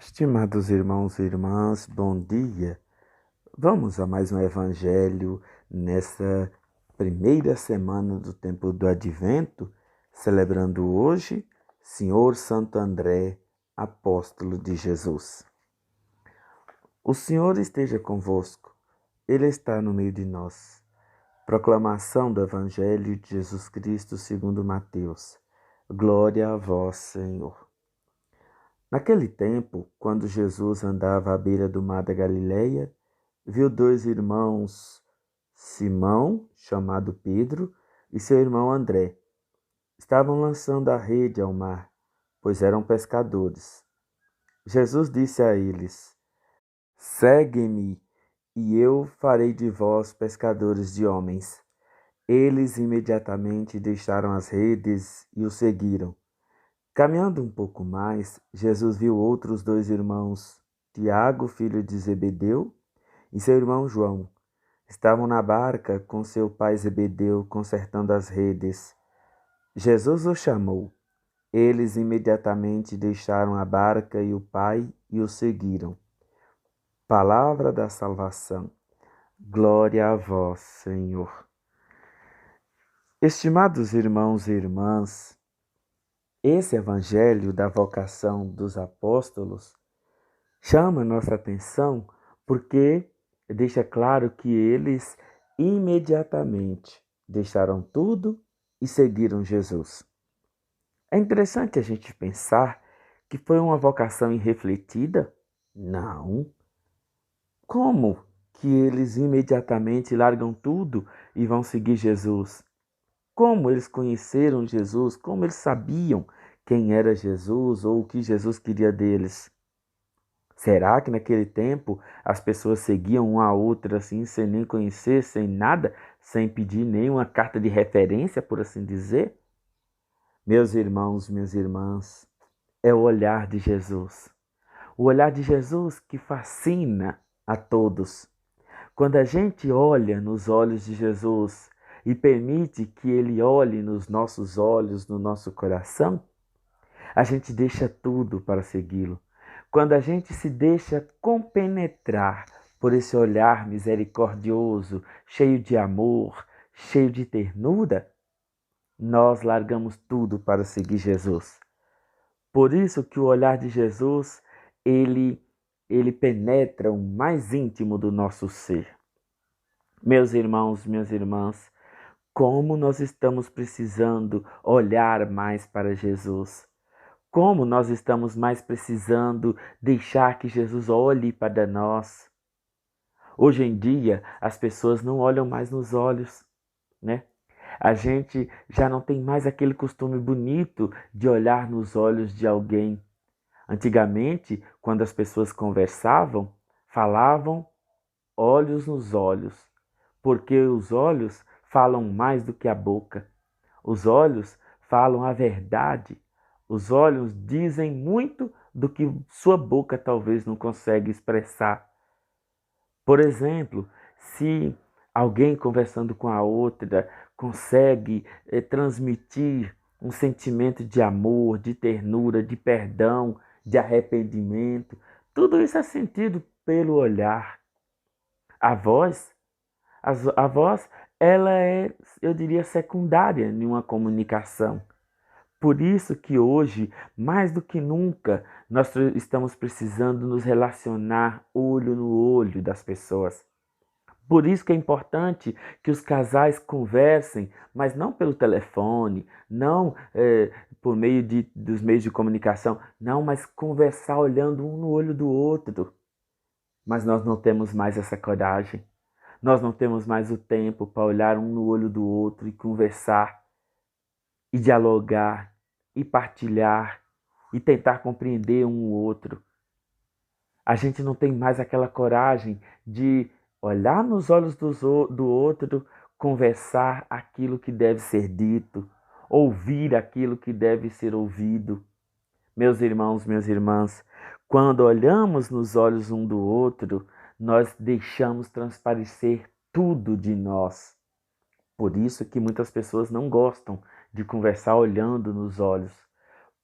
Estimados irmãos e irmãs, bom dia. Vamos a mais um evangelho nessa primeira semana do tempo do Advento, celebrando hoje Senhor Santo André, apóstolo de Jesus. O Senhor esteja convosco, Ele está no meio de nós. Proclamação do Evangelho de Jesus Cristo segundo Mateus. Glória a vós, Senhor. Naquele tempo, quando Jesus andava à beira do mar da Galileia, viu dois irmãos, Simão, chamado Pedro, e seu irmão André. Estavam lançando a rede ao mar, pois eram pescadores. Jesus disse a eles: Segue-me, e eu farei de vós pescadores de homens. Eles imediatamente deixaram as redes e o seguiram. Caminhando um pouco mais, Jesus viu outros dois irmãos, Tiago, filho de Zebedeu, e seu irmão João. Estavam na barca com seu pai Zebedeu, consertando as redes. Jesus os chamou. Eles imediatamente deixaram a barca e o pai e o seguiram. Palavra da salvação. Glória a vós, Senhor. Estimados irmãos e irmãs, esse evangelho da vocação dos apóstolos chama nossa atenção porque deixa claro que eles imediatamente deixaram tudo e seguiram Jesus. É interessante a gente pensar que foi uma vocação irrefletida? Não. Como que eles imediatamente largam tudo e vão seguir Jesus? Como eles conheceram Jesus? Como eles sabiam quem era Jesus ou o que Jesus queria deles? Será que naquele tempo as pessoas seguiam uma a outra assim, sem nem conhecer, sem nada, sem pedir nenhuma carta de referência, por assim dizer? Meus irmãos, minhas irmãs, é o olhar de Jesus. O olhar de Jesus que fascina a todos. Quando a gente olha nos olhos de Jesus e permite que Ele olhe nos nossos olhos, no nosso coração, a gente deixa tudo para segui-lo. Quando a gente se deixa compenetrar por esse olhar misericordioso, cheio de amor, cheio de ternura, nós largamos tudo para seguir Jesus. Por isso que o olhar de Jesus, ele penetra o mais íntimo do nosso ser. Meus irmãos, minhas irmãs, como nós estamos precisando olhar mais para Jesus. Como nós estamos mais precisando deixar que Jesus olhe para nós. Hoje em dia, as pessoas não olham mais nos olhos, né? A gente já não tem mais aquele costume bonito de olhar nos olhos de alguém. Antigamente, quando as pessoas conversavam, falavam olhos nos olhos, porque os olhos falam mais do que a boca. Os olhos falam a verdade. Os olhos dizem muito do que sua boca talvez não consegue expressar. Por exemplo, se alguém conversando com a outra consegue transmitir um sentimento de amor, de ternura, de perdão, de arrependimento, tudo isso é sentido pelo olhar. A voz, a voz, ela é, eu diria, secundária em uma comunicação. Por isso que hoje, mais do que nunca, nós estamos precisando nos relacionar olho no olho das pessoas. Por isso que é importante que os casais conversem, mas não pelo telefone, não por meio dos meios de comunicação, não, mas conversar olhando um no olho do outro. Mas nós não temos mais essa coragem. Nós não temos mais o tempo para olhar um no olho do outro e conversar e dialogar e partilhar e tentar compreender um o outro. A gente não tem mais aquela coragem de olhar nos olhos do outro, conversar aquilo que deve ser dito, ouvir aquilo que deve ser ouvido. Meus irmãos, minhas irmãs, quando olhamos nos olhos um do outro, nós deixamos transparecer tudo de nós. Por isso que muitas pessoas não gostam de conversar olhando nos olhos,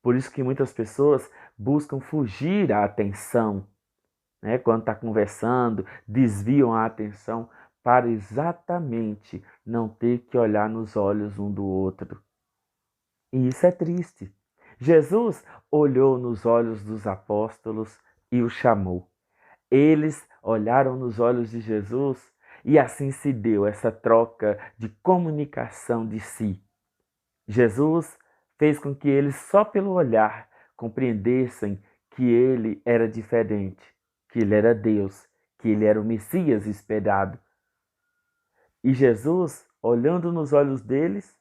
Por isso que muitas pessoas buscam fugir à atenção, né? Quando está conversando, desviam a atenção para exatamente não ter que olhar nos olhos um do outro. E isso é triste. Jesus olhou nos olhos dos apóstolos e os chamou. Eles olharam nos olhos de Jesus e assim se deu essa troca de comunicação de si. Jesus fez com que eles, só pelo olhar, compreendessem que ele era diferente, que ele era Deus, que ele era o Messias esperado. E Jesus, olhando nos olhos deles,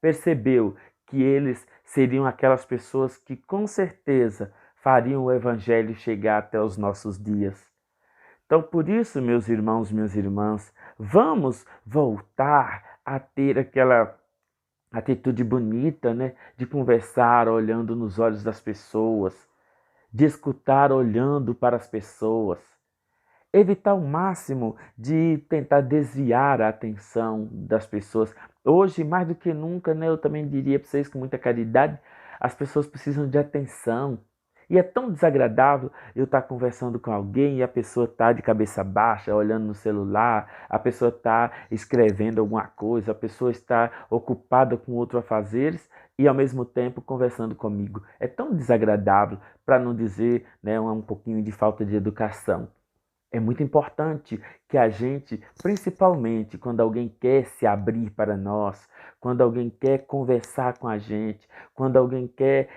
percebeu que eles seriam aquelas pessoas que com certeza fariam o evangelho chegar até os nossos dias. Então, por isso, meus irmãos, minhas irmãs, vamos voltar a ter aquela atitude bonita, né? De conversar olhando nos olhos das pessoas, de escutar olhando para as pessoas. Evitar o máximo de tentar desviar a atenção das pessoas. Hoje, mais do que nunca, né, eu também diria para vocês com muita caridade, as pessoas precisam de atenção. E é tão desagradável eu estar conversando com alguém e a pessoa está de cabeça baixa, olhando no celular, a pessoa está escrevendo alguma coisa, a pessoa está ocupada com outros afazeres e ao mesmo tempo conversando comigo. É tão desagradável, para não dizer, né, um pouquinho de falta de educação. É muito importante que a gente, principalmente quando alguém quer se abrir para nós, quando alguém quer conversar com a gente, quando alguém quer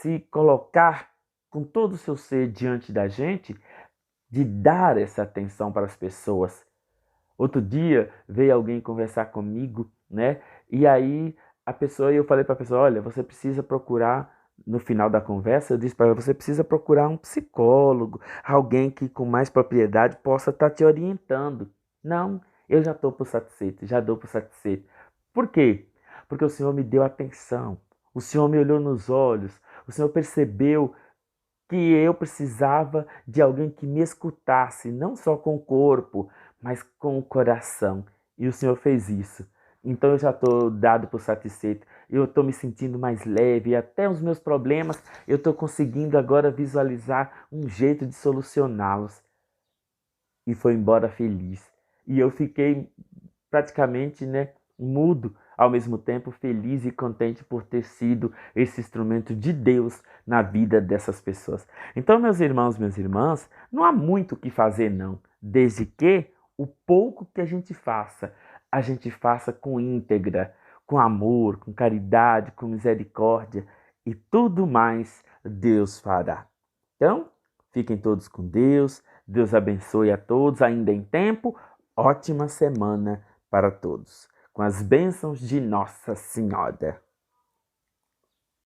se colocar com todo o seu ser diante da gente, de dar essa atenção para as pessoas. Outro dia veio alguém conversar comigo, né? E aí eu falei para a pessoa, olha, você precisa procurar, no final da conversa, eu disse para ela, você precisa procurar um psicólogo, alguém que com mais propriedade possa estar te orientando. Não, eu já estou por satisfeito, já dou por satisfeito. Por quê? Porque o Senhor me deu atenção, o Senhor me olhou nos olhos, o Senhor percebeu que eu precisava de alguém que me escutasse, não só com o corpo, mas com o coração. E o Senhor fez isso. Então eu já estou dado por satisfeito. Eu estou me sentindo mais leve. E até os meus problemas eu estou conseguindo agora visualizar um jeito de solucioná-los. E foi embora feliz. E eu fiquei praticamente, né, mudo, ao mesmo tempo feliz e contente por ter sido esse instrumento de Deus na vida dessas pessoas. Então, meus irmãos, minhas irmãs, não há muito o que fazer não, desde que o pouco que a gente faça com íntegra, com amor, com caridade, com misericórdia e tudo mais Deus fará. Então, fiquem todos com Deus, Deus abençoe a todos ainda em tempo, ótima semana para todos, com as bênçãos de Nossa Senhora.